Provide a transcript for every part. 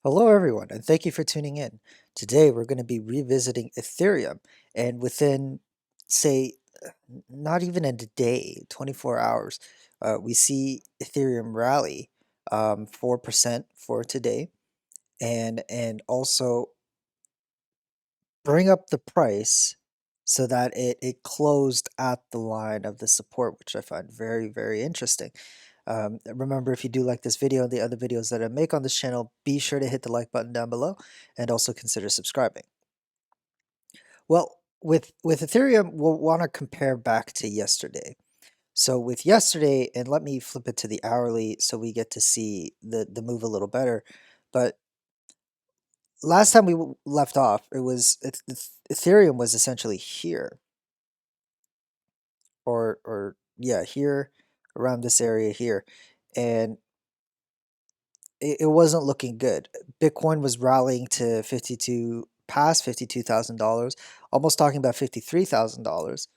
Hello, everyone, and thank you for tuning in. Today, we're going to be revisiting Ethereum, and within, say, not even a day, 24 hours, we see Ethereum rally 4% for today, and also bring up the price so that it closed at the line of the support, which I find very, very interesting. Remember, if you do like this video and the other videos that I make on this channel, be sure to hit the like button down below and also consider subscribing. Well, with Ethereum, we'll want to compare back to yesterday. So with yesterday, and let me flip it to the hourly so we get to see the move a little better. But last time we left off, Ethereum was essentially here, or yeah, here around this area here, and it wasn't looking good. Bitcoin was rallying to 52 past $52,000, almost talking about $53,000.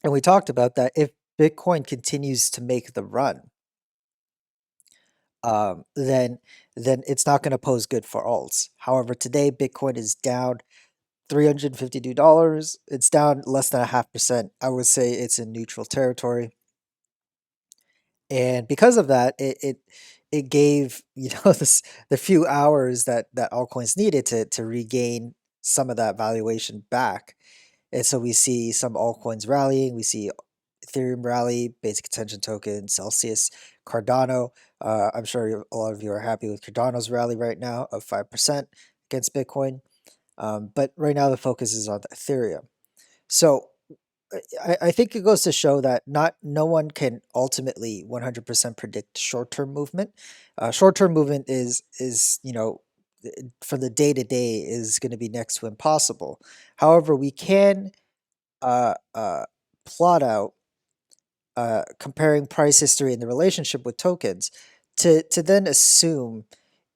And we talked about that if Bitcoin continues to make the run, um, then then it's not going to pose good for alts. However, today Bitcoin is down $352. It's down less than a 0.5%. I would say it's in neutral territory. And because of that, it gave this the few hours that altcoins needed to regain some of that valuation back. And so we see some altcoins rallying. We see Ethereum rally, Basic Attention Token, Celsius, Cardano. I'm sure a lot of you are happy with Cardano's rally right now of 5% against Bitcoin. But right now the focus is on Ethereum. So I think it goes to show that no one can ultimately 100% predict short-term movement. Short-term movement is for the day to day is going to be next to impossible. However, we can uh, uh, plot out comparing price history and the relationship with tokens to then assume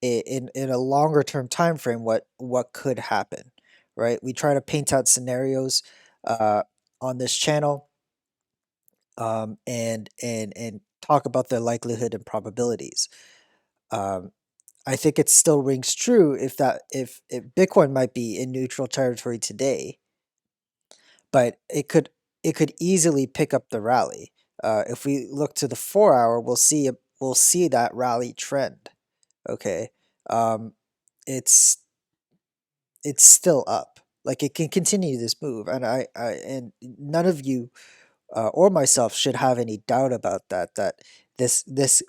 in a longer term time frame what could happen, right? We try to paint out scenarios uh, on this channel, and talk about their likelihood and probabilities. Um, I think it still rings true if Bitcoin might be in neutral territory today, but it could easily pick up the rally. If we look to the 4 hour, we'll see that rally trend. Okay, um, it's it's still up. Like it can continue this move, and and none of you or myself should have any doubt about that. That this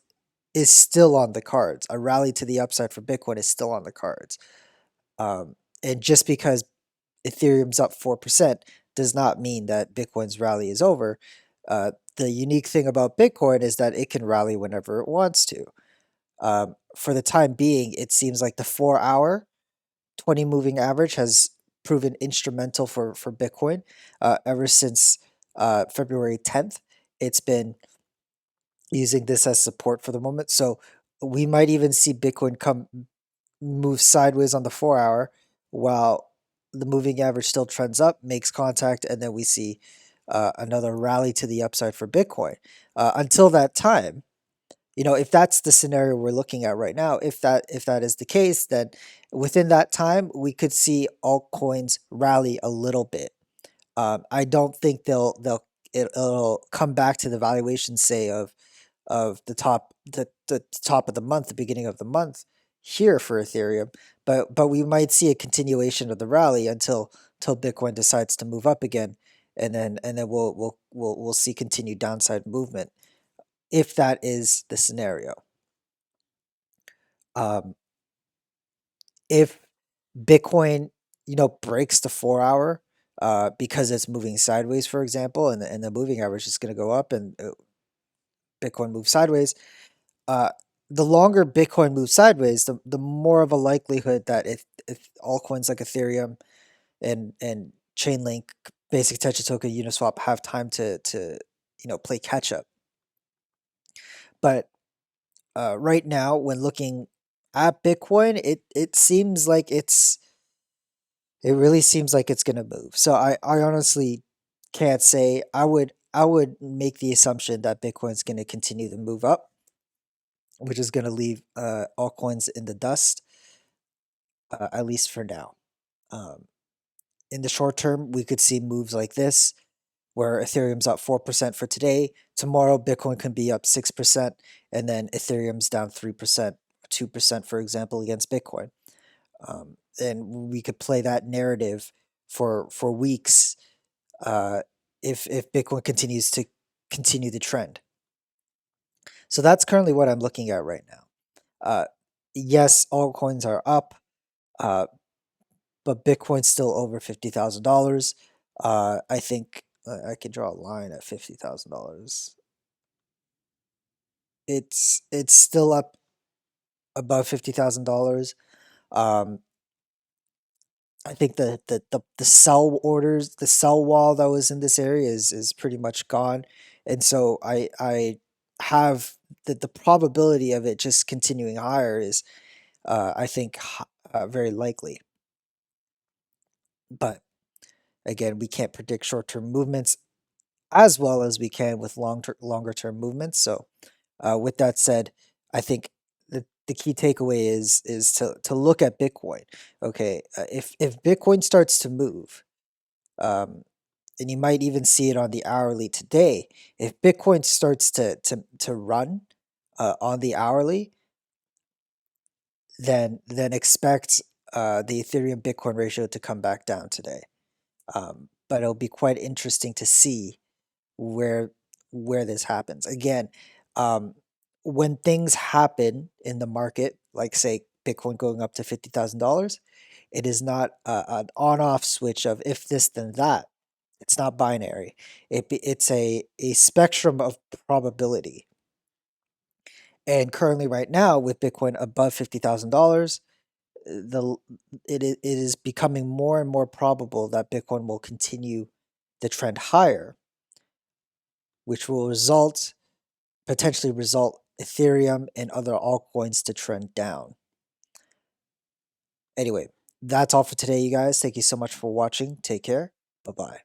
is still on the cards. A rally to the upside for Bitcoin is still on the cards. Um, and just because Ethereum's up 4% does not mean that Bitcoin's rally is over. The unique thing about Bitcoin is that it can rally whenever it wants to. For the time being, it seems like the 4 hour 20 moving average has proven instrumental for Bitcoin ever since February 10th. It's been using this as support for the moment. So we might even see Bitcoin come move sideways on the 4 hour while the moving average still trends up, makes contact, and then we see another rally to the upside for Bitcoin. Until that time, if that's the scenario we're looking at right now, if that is the case, then within that time we could see altcoins rally a little bit. I don't think it'll come back to the valuation, say, of the top of the month, the beginning of the month here for Ethereum, but we might see a continuation of the rally until Bitcoin decides to move up again, and then we'll see continued downside movement if that is the scenario. Um, if Bitcoin, breaks the 4 hour because it's moving sideways, for example, and the moving average is going to go up, and Bitcoin moves sideways. uh, the longer Bitcoin moves sideways, the more of a likelihood that if altcoins like Ethereum and Chainlink, Basic Attention Token, Uniswap have time to play catch up. But right now, when looking at Bitcoin, it seems like it really seems like it's gonna move. So I honestly can't say. I would make the assumption that Bitcoin's gonna continue to move up, which is going to leave altcoins in the dust. at least for now. Um, in the short term, we could see moves like this where Ethereum's up 4% for today. Tomorrow, Bitcoin can be up 6%, and then Ethereum's down 3%, 2%, for example, against Bitcoin. And we could play that narrative for weeks if Bitcoin continues to continue the trend. So that's currently what I'm looking at right now. Uh, yes, altcoins are up, uh, but Bitcoin's still over $50,000. I think I could draw a line at $50,000. It's still up above $50,000. Um, I think the sell orders, the sell wall that was in this area is pretty much gone, and so I have the probability of it just continuing higher is I think very likely. But again, we can't predict short term movements as well as we can with longer term movements. So with that said, I think the key takeaway is to look at Bitcoin. Okay, if Bitcoin starts to move, um, and you might even see it on the hourly today. If Bitcoin starts to run on the hourly, then expect the Ethereum Bitcoin ratio to come back down today. But it'll be quite interesting to see where where this happens. Again, um, when things happen in the market, like say Bitcoin going up to $50,000, it is not an on-off switch of if this then that. It's not binary. It's a spectrum of probability. And currently, right now, with Bitcoin above $50,000, the it is becoming more and more probable that Bitcoin will continue the trend higher, which will potentially result Ethereum and other altcoins to trend down. Anyway, that's all for today, you guys. Thank you so much for watching. Take care. Bye bye.